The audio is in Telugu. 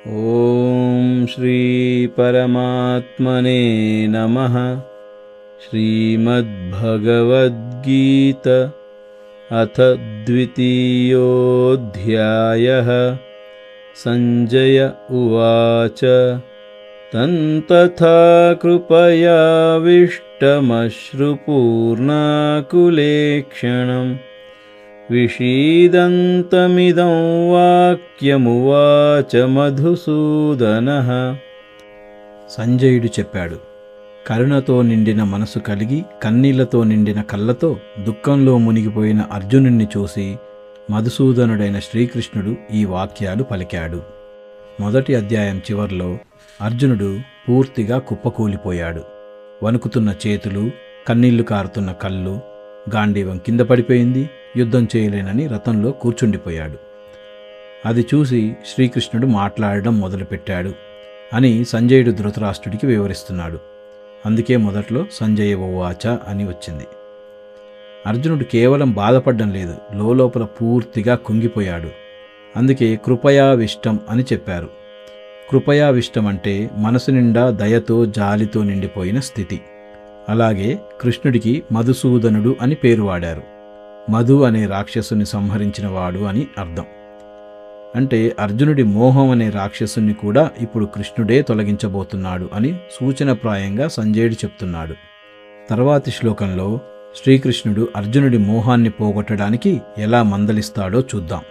ఓం శ్రీ పరమాత్మనే నమః. శ్రీమద్భగవద్గీత అథ ద్వితీయోऽధ్యాయః. సంజయ ఉవాచ తంతథా కృపయావిష్టమశ్రుపూర్ణాకులేక్షణం విషీదంతమిదం వాక్యమువాచ మధుసూదనః. సంజయుడు చెప్పాడు, కరుణతో నిండిన మనసు కలిగి కన్నీళ్లతో నిండిన కళ్ళతో దుఃఖంలో మునిగిపోయిన అర్జునుణ్ణి చూసి మధుసూదనుడైన శ్రీకృష్ణుడు ఈ వాక్యాలు పలికాడు. మొదటి అధ్యాయం చివర్లో అర్జునుడు పూర్తిగా కుప్పకూలిపోయాడు. వణుకుతున్న చేతులు, కన్నీళ్లు కారుతున్న కళ్ళు, గాంధీవం కింద పడిపోయింది, యుద్ధం చేయలేనని రథంలో కూర్చుండిపోయాడు. అది చూసి శ్రీకృష్ణుడు మాట్లాడడం మొదలుపెట్టాడు అని సంజయుడు ధృతరాష్ట్రుడికి వివరిస్తున్నాడు. అందుకే మొదట్లో సంజయ ఉవాచ అని వచ్చింది. అర్జునుడు కేవలం బాధపడ్డం లేదు, లోపల పూర్తిగా కుంగిపోయాడు. అందుకే కృపయావిష్టం అని చెప్పారు. కృపయావిష్టం అంటే మనసు నిండా దయతో జాలితో నిండిపోయిన స్థితి. అలాగే కృష్ణుడికి మధుసూదనుడు అని పేరు వాడారు. మధు అనే రాక్షసుని సంహరించిన వాడు అని అర్థం. అంటే అర్జునుడి మోహం అనే రాక్షసుని కూడా ఇప్పుడు కృష్ణుడే తొలగించబోతున్నాడు అని సూచనప్రాయంగా సంజయుడు చెప్తున్నాడు. తర్వాతి శ్లోకంలో శ్రీకృష్ణుడు అర్జునుడి మోహాన్ని పోగొట్టడానికి ఎలా మందలిస్తాడో చూద్దాం.